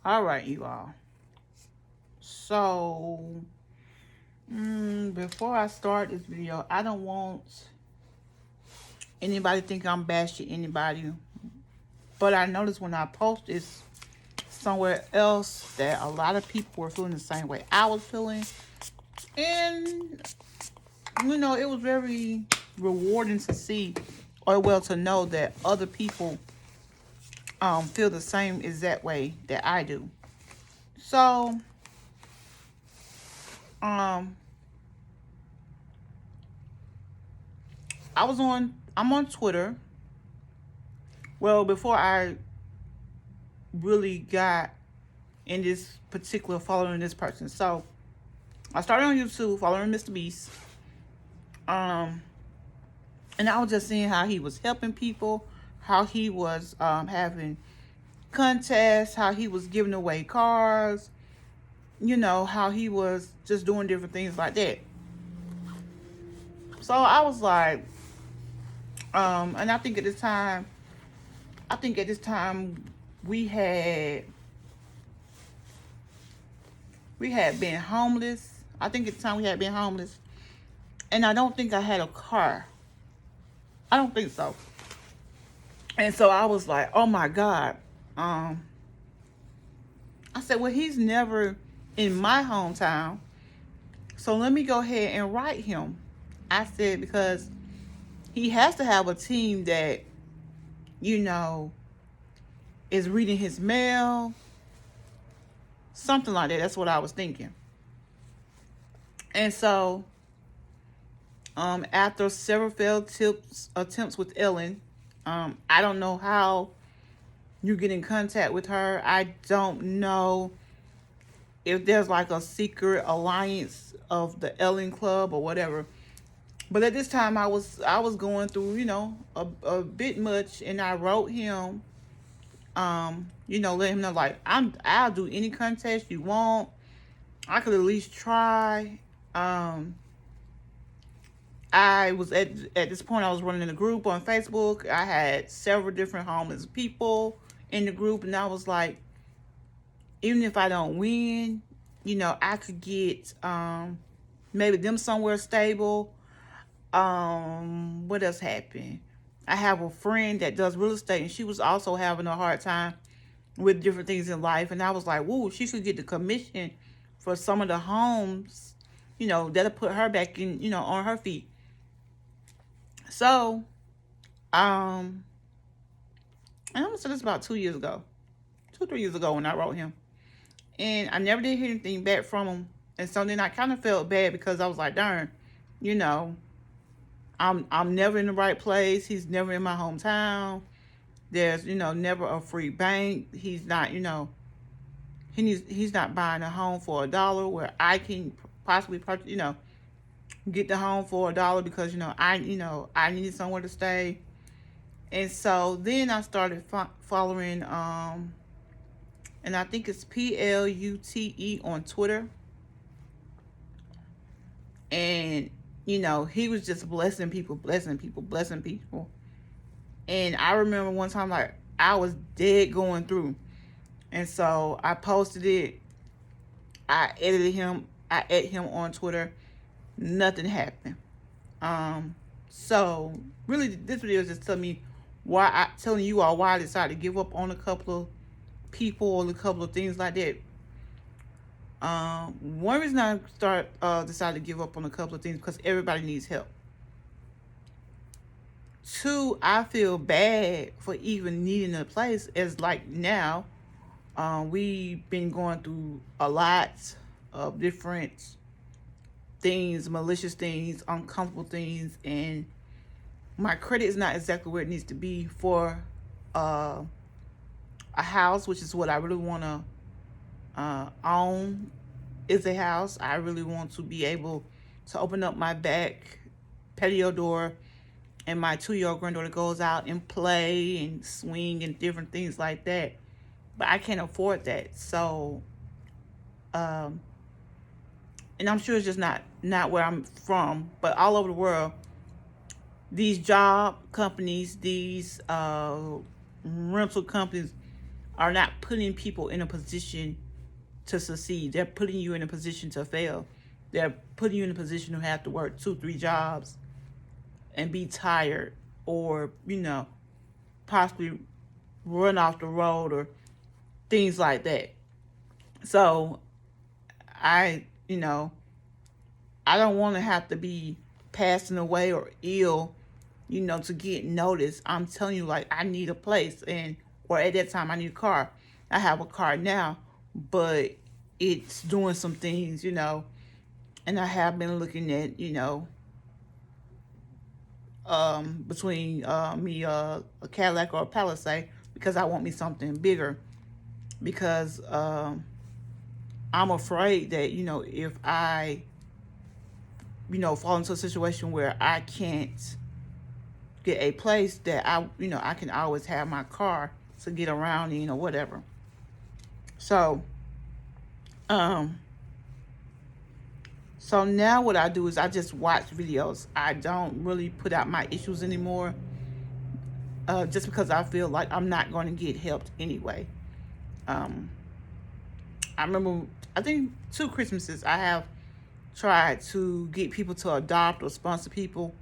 All right, you all. So, before I start this video, I don't want anybody to think I'm bashing anybody. But I noticed when I post this somewhere else that a lot of people were feeling the same way I was feeling. And, it was very rewarding to see, or well, to know that other people feel the same exact way that I do. So, um, I'm on Twitter. Well, before I really got in this particular following this person. So I started on YouTube following Mr. Beast. And I was just seeing how he was helping people, how he was having contests, how he was giving away cars, how he was just doing different things like that. So I was like, and I think at this time we had been homeless. I think at the time we had been homeless. And I don't think I had a car. I don't think so. And so I was like, oh my God. I said, well, he's never in my hometown. So let me go ahead and write him. I said, because he has to have a team that, is reading his mail. Something like that. That's what I was thinking. And so, after several failed attempts with Ellen, I don't know how you get in contact with her. I don't know if there's like a secret alliance of the Ellen Club or whatever. But at this time, I was going through, a bit much, and I wrote him, let him know, like, I'll do any contest you want. I could at least try. I was at this point, I was running a group on Facebook. I had several different homeless people in the group, and I was like, even if I don't win, I could get maybe them somewhere stable. What else happened? I have a friend that does real estate, and she was also having a hard time with different things in life. And I was like, whoa, she should get the commission for some of the homes, that'll put her back in, on her feet. So, and I'm gonna say this about 2 years ago, 3 years ago when I wrote him. And I never did hear anything back from him. And so then I kind of felt bad because I was like, darn, I'm never in the right place. He's never in my hometown. There's, never a free bank. He's not, he's not buying a home for $1 where I can possibly purchase, get the home for $1 because, I needed somewhere to stay. And so then I started following, and I think it's Plute on Twitter. And, he was just blessing people. And I remember one time, like, I was dead going through. And so I posted it. I edited him on Twitter. Nothing happened. So really this video is just telling you all why I decided to give up on a couple of people or a couple of things like that. One reason I decided to give up on a couple of things because everybody needs help. Two, I feel bad for even needing a place. As like now, we've been going through a lot of different things, malicious things, uncomfortable things, and my credit is not exactly where it needs to be for a house, which is what I really want to own, is a house. I really want to be able to open up my back patio door and my 2-year-old granddaughter goes out and play and swing and different things like that. But I can't afford that. So, and I'm sure it's just not where I'm from, but all over the world, these job companies, these rental companies are not putting people in a position to succeed. They're putting you in a position to fail. They're putting you in a position to have to work 2, 3 jobs and be tired, or possibly run off the road, or things like that. So I, I don't want to have to be passing away or ill, to get noticed. I'm telling you, like, I need a place, or at that time I need a car. I have a car now, but it's doing some things, and I have been looking at, between me a Cadillac or a Palisade, because I want me something bigger, because I'm afraid that if I fall into a situation where I can't get a place, that I can always have my car to get around in, or whatever. So um so now what I do is I just watch videos. I don't really put out my issues anymore, just because I feel like I'm not going to get helped anyway. um I remember, I think 2 Christmases, I have tried to get people to adopt or sponsor people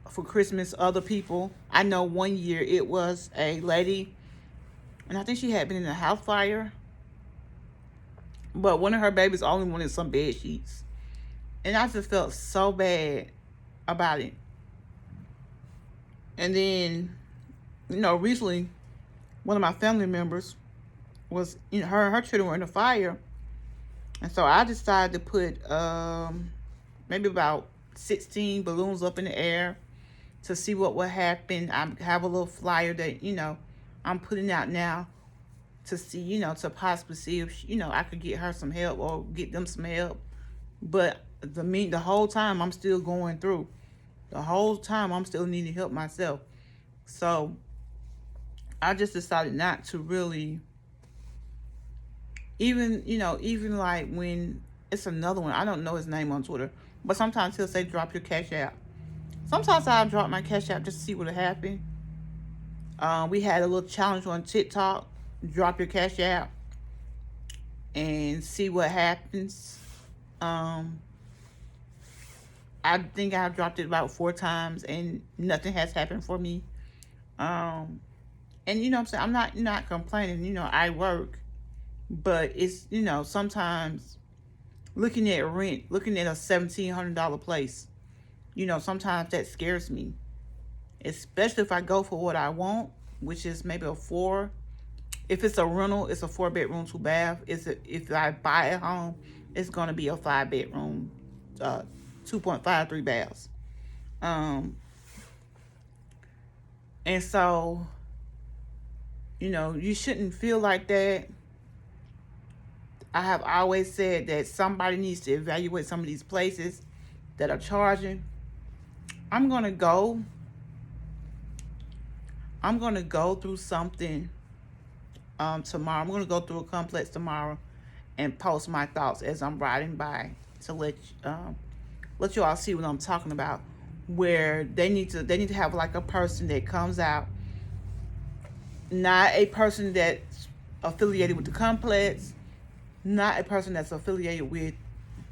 for Christmas, other people. I know one year it was a lady, and I think she had been in a house fire, but one of her babies only wanted some bed sheets. And I just felt so bad about it. And then, recently, one of my family members was, her children were in a fire. And so I decided to put maybe about 16 balloons up in the air to see what would happen. I have a little flyer that, I'm putting out now to see, to possibly see if, I could get her some help or get them some help. But the whole time I'm still going through. The whole time I'm still needing help myself. So I just decided not to really, even like when it's another one, I don't know his name on Twitter, but sometimes he'll say drop your cash app. Sometimes I'll drop my cash app just to see what'll happen. We had a little challenge on TikTok, drop your cash app and see what happens. Um, I think I've dropped it about 4 times and nothing has happened for me. Um, and what I'm saying, I'm not complaining. I work, but it's sometimes looking at rent, looking at a $1,700 place. Sometimes that scares me, especially if I go for what I want, which is maybe a 4. If it's a rental, it's a 4 bedroom, 2 bath. If I buy a home, it's gonna be a 5 bedroom, 2.5, 3 baths. Um, and so you shouldn't feel like that. I have always said that somebody needs to evaluate some of these places that are charging. I'm gonna go. I'm gonna go through something tomorrow. I'm gonna go through a complex tomorrow and post my thoughts as I'm riding by to let you all see what I'm talking about. Where they need to have like a person that comes out, not a person that's affiliated with the complex, not a person that's affiliated with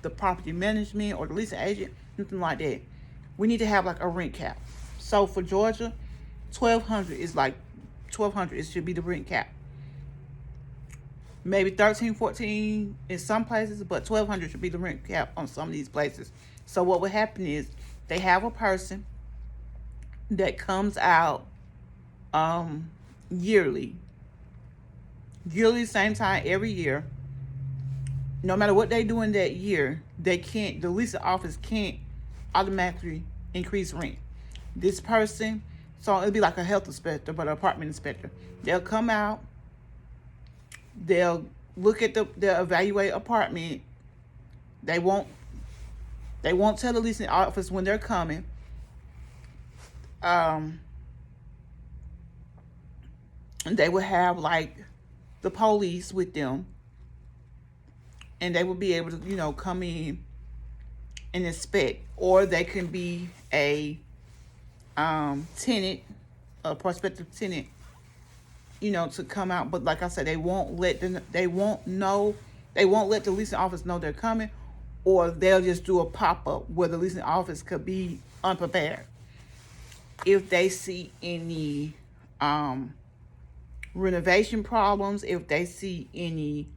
the property management or the leasing agent, nothing like that. We need to have like a rent cap. So for Georgia, 1,200 is like 1,200. It should be the rent cap. Maybe 13, 14 in some places, but 1,200 should be the rent cap on some of these places. So what would happen is they have a person that comes out yearly, same time every year. No matter what they do in that year, the leasing office can't automatically increase rent. This person, so it'll be like a health inspector, but an apartment inspector. They'll come out, they'll they'll evaluate apartment. They won't tell the leasing office when they're coming. And they will have like the police with them, and they will be able to come in and inspect. Or they can be a tenant, a prospective tenant, to come out. But like I said, they won't let the leasing office know they're coming, or they'll just do a pop-up where the leasing office could be unprepared. If they see any renovation problems, if they see any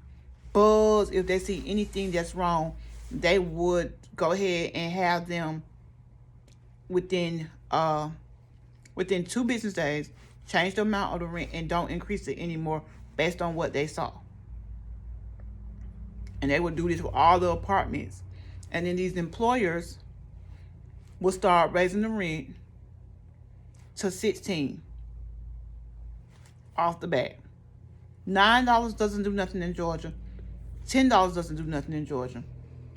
bugs, if they see anything that's wrong, they would go ahead and have them within 2 business days change the amount of the rent and don't increase it anymore based on what they saw. And they would do this with all the apartments. And then these employers will start raising the rent to 16 off the bat. $9 doesn't do nothing in Georgia. $10 doesn't do nothing in Georgia.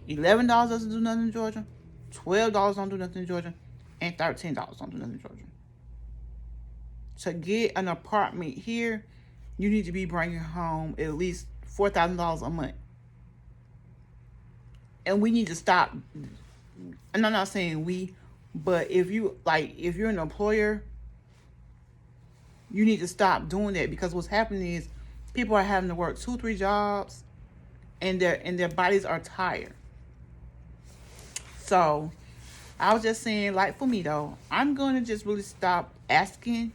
$11 doesn't do nothing in Georgia. $12 don't do nothing in Georgia. And $13 don't do nothing in Georgia. To get an apartment here, you need to be bringing home at least $4,000 a month. And we need to stop. And I'm not saying we, but if you're an employer, you need to stop doing that, because what's happening is people are having to work 2-3 jobs, and their bodies are tired. So I was just saying, like, for me though, I'm going to just really stop asking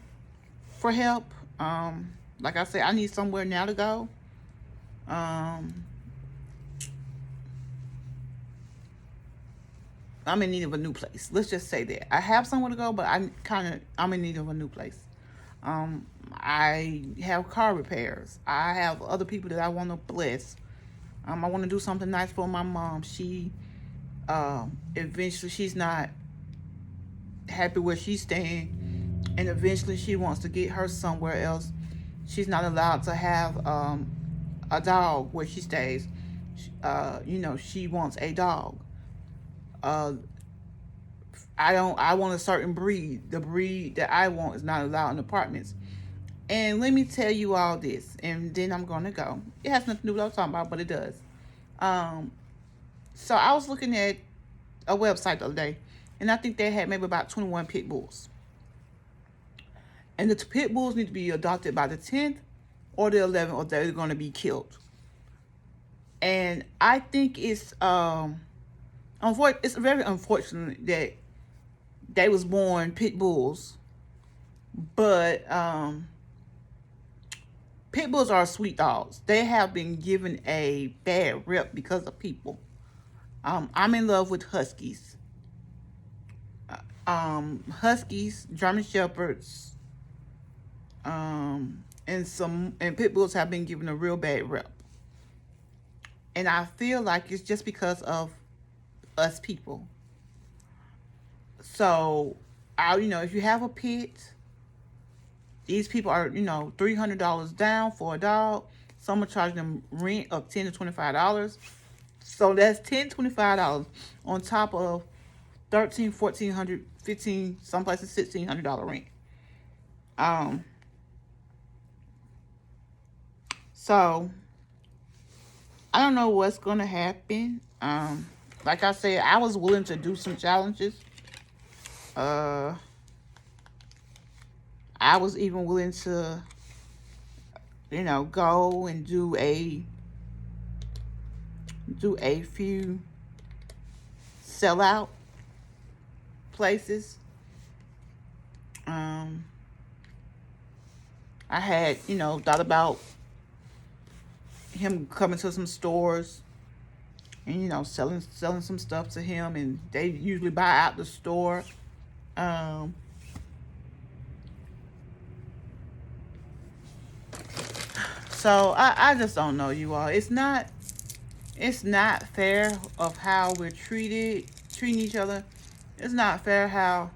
for help. Like I said, I need somewhere now to go. I'm in need of a new place. Let's just say that. I have somewhere to go, but I'm in need of a new place. I have car repairs. I have other people that I want to bless. I want to do something nice for my mom. She, eventually, she's not happy where she's staying, and eventually she wants to get her somewhere else. She's not allowed to have a dog where she stays. She wants a dog. I want a certain breed. The breed that I want is not allowed in apartments. And let me tell you all this, and then I'm going to go. It has nothing to do with what I'm talking about, but it does. So I was looking at a website the other day, and I think they had maybe about 21 pit bulls. And the pit bulls need to be adopted by the 10th or the 11th, or they're going to be killed. And I think it's very unfortunate that they was born pit bulls, but pit bulls are sweet dogs. They have been given a bad rep because of people. I'm in love with huskies. Huskies, German shepherds, and pit bulls have been given a real bad rep. And I feel like it's just because of us people. So, if you have a pet, these people are, $300 down for a dog. Some are charging them rent of $10 to $25. So that's $10, $25 on top of $1,300, $1,400, $1,500, some places $1,600 rent. So I don't know what's gonna happen. Like I said, I was willing to do some challenges. I was even willing to, go and do a few sellout places. I had, thought about him coming to some stores and, selling some stuff to him, and they usually buy out the store. So I just don't know, you all. It's not fair of how we're treating each other. It's not fair how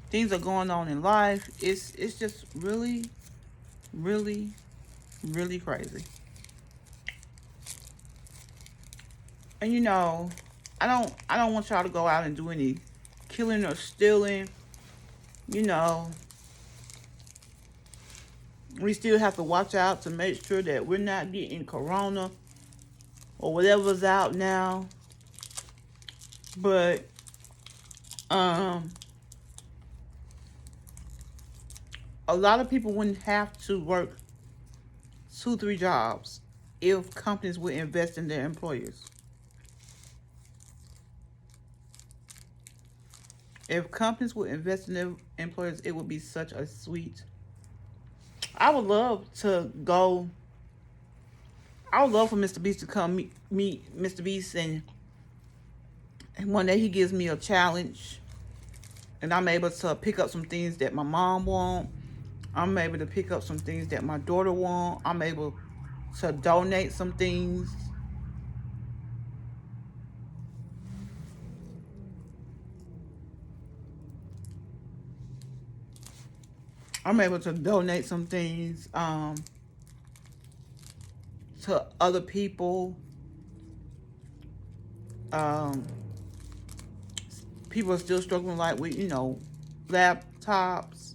things are going on in life. It's just really, really, really crazy. And I don't want y'all to go out and do any killing or stealing. We still have to watch out to make sure that we're not getting corona or whatever's out now. But A lot of people wouldn't have to work 2, 3 jobs if companies would invest in their employers. If companies would invest in their employers, it would be such a sweet. I would love to go. I would love for Mr. Beast to come meet Mr. Beast, and one day he gives me a challenge, and I'm able to pick up some things that my mom wants. I'm able to pick up some things that my daughter wants. I'm able to donate some things. I'm able to donate some things to other people. Um, People are still struggling like with, laptops.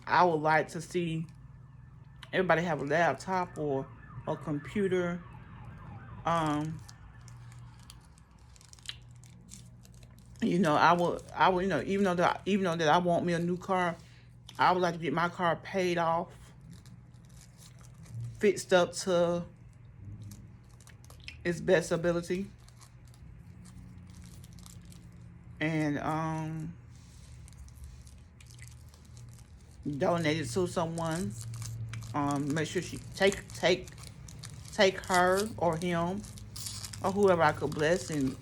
I would like to see everybody have a laptop or a computer. Um, I would, even though that I want me a new car, I would like to get my car paid off, fixed up to its best ability, and donate it to someone. Make sure she take her or him or whoever I could bless, and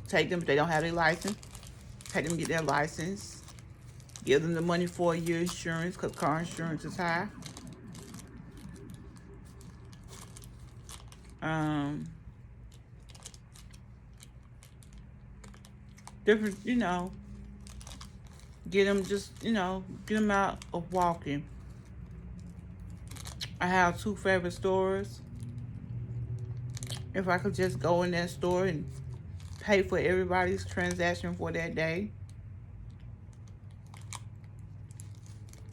take them if they don't have their license. Take them to get their license. Give them the money for a year insurance because car insurance is high. Um, Different, get them get them out of walking. I have 2 favorite stores. If I could just go in that store and pay for everybody's transaction for that day,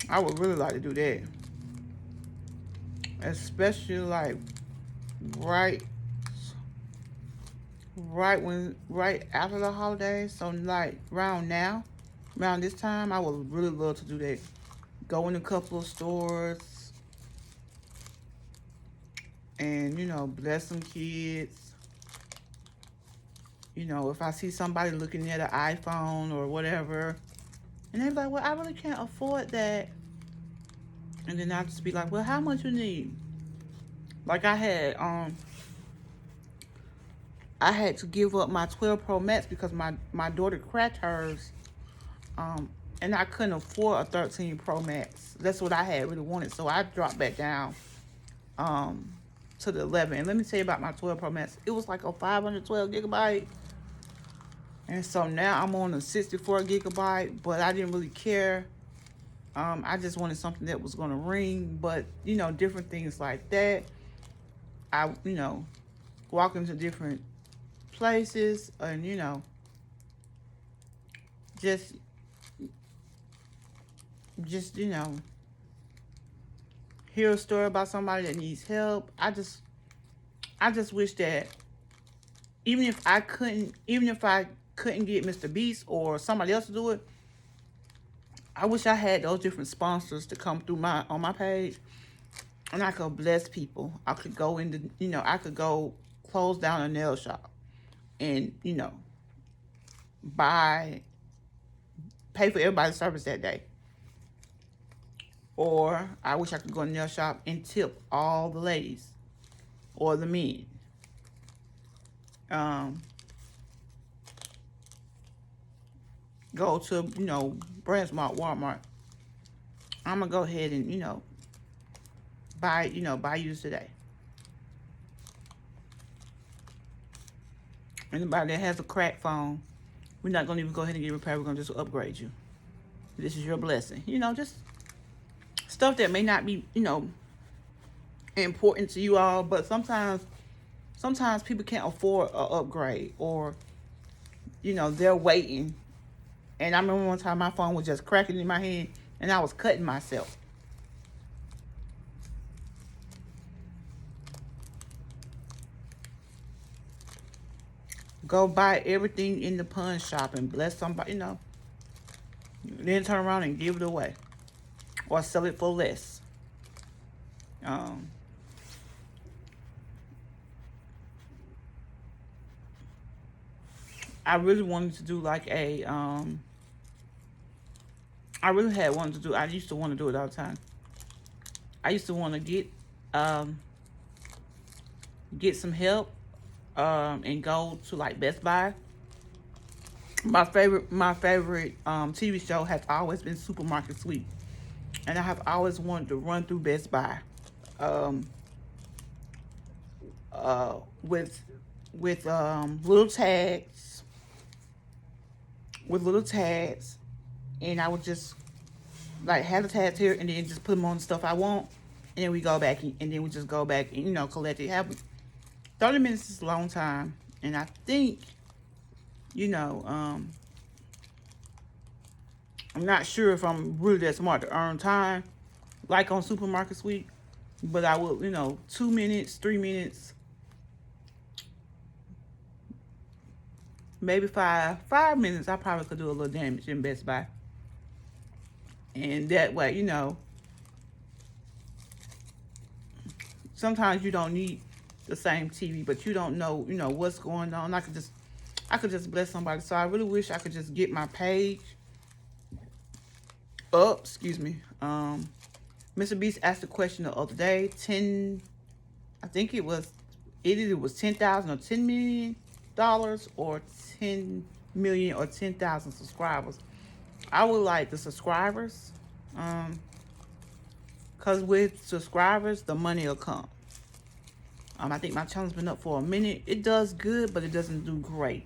I would really like to do that. Especially like right right after the holidays. So like around this time, I would really love to do that. Go in a couple of stores and bless some kids. If I see somebody looking at an iPhone or whatever, and they're like, well, I really can't afford that. And then I'll just be like, well, how much you need? Like I had to give up my 12 Pro Max because my daughter cracked hers. And I couldn't afford a 13 Pro Max. That's what I had really wanted. So I dropped back down to the 11. And let me tell you about my 12 Pro Max. It was like a 512 gigabyte. And so now I'm on a 64 gigabyte, but I didn't really care. I just wanted something that was going to ring, but, different things like that. I, walk into different places and, just, hear a story about somebody that needs help. I just wish that even if I couldn't get Mr. Beast or somebody else to do it, I wish I had those different sponsors to come through on my page, and I could bless people. I could go I could go close down a nail shop and, pay for everybody's service that day. Or I wish I could go in the nail shop and tip all the ladies or the men. Go to, BrandsMart, Walmart. I'm going to go ahead and, buy you today. Anybody that has a cracked phone, we're not going to even go ahead and get repaired. We're going to just upgrade you. This is your blessing. Just stuff that may not be, important to you all, but sometimes people can't afford an upgrade, or, they're waiting. And I remember one time my phone was just cracking in my hand and I was cutting myself. Go buy everything in the pawn shop and bless somebody, then turn around and give it away or sell it for less. I really wanted to do like a I really had wanted to do, I used to want to do it all the time. I used to want to get some help and go to like Best Buy. My favorite TV show has always been Supermarket Sweep, and I have always wanted to run through Best Buy um, with little tags, and I would just like have the tags here, and then just put them on the stuff I want, and then we go back and then we just go back and collect it. Have 30 minutes is a long time, and I think I'm not sure if I'm really that smart to earn time like on Supermarket Sweep, but I will 2 minutes, 3 minutes, maybe 5 minutes. I probably could do a little damage in Best Buy, and that way sometimes you don't need the same TV, but you don't know what's going on. I could just bless somebody. So I really wish I could just get my page up. Excuse me. Mr. Beast asked a question the other day. I think it was either it was $10,000 or $10 million or 10 million or 10,000 subscribers. I would like the subscribers, cause with subscribers the money will come. I think my channel's been up for a minute. It does good, but it doesn't do great.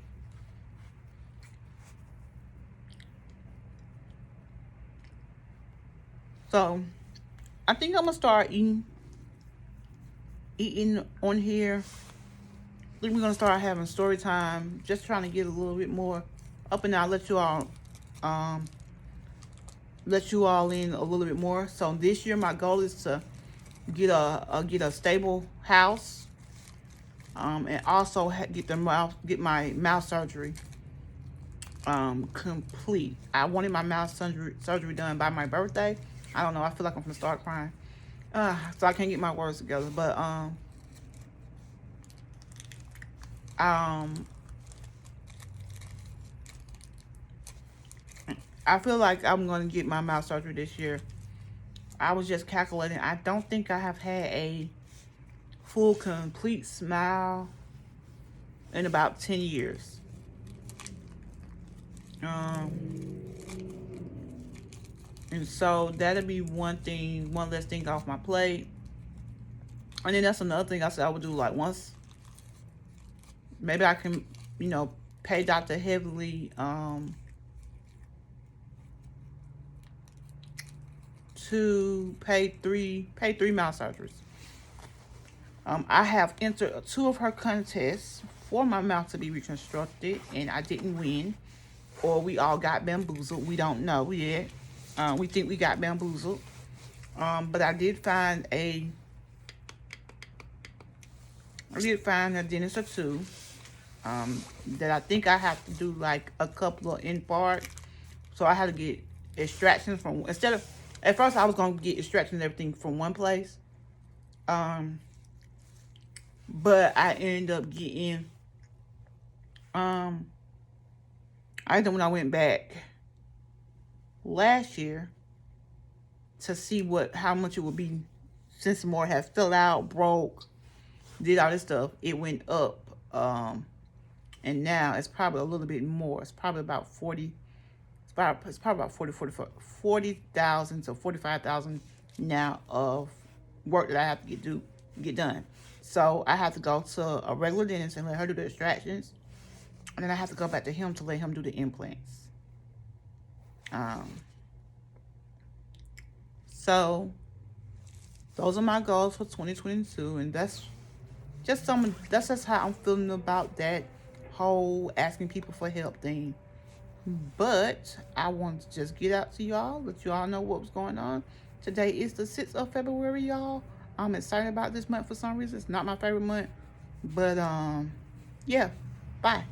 So I think I'm gonna start eating on here. I think we're gonna start having story time. Just trying to get a little bit more up, and I'll let you all in a little bit more. So this year my goal is to get a stable house, and also get my mouth surgery complete. I wanted my mouth surgery done by my birthday. I don't know, I feel like I'm gonna start crying, so I can't get my words together. But I feel like I'm gonna get my mouth surgery this year. I was just calculating. I don't think I have had a full, complete smile in about 10 years. And so that'll be one less thing off my plate. And then that's another thing I said I would do like once. Maybe I can, pay Dr. Heavily to pay three mouth surgeries. I have entered 2 of her contests for my mouth to be reconstructed, and I didn't win, or we all got bamboozled. We don't know yet. We think we got bamboozled. But I did find a dentist or 2 that I think I have to do like a couple of in part. So I had to get extractions from, instead of, at first I was going to get extractions and everything from one place. But I ended up getting, I think when I went back last year to see how much it would be, since more has fell out, broke, did all this stuff, it went up. And now it's probably a little bit more. It's probably about 40. It's probably about 40,000 to 45,000 now of work that I have to get done. So I have to go to a regular dentist and let her do the extractions, and then I have to go back to him to let him do the implants. So those are my goals for 2022, and that's just how I'm feeling about that whole asking people for help thing. But I want to just get out to y'all, let you all know what was going on. Today is the 6th of February, y'all. I'm excited about this month for some reason. It's not my favorite month, but yeah, bye.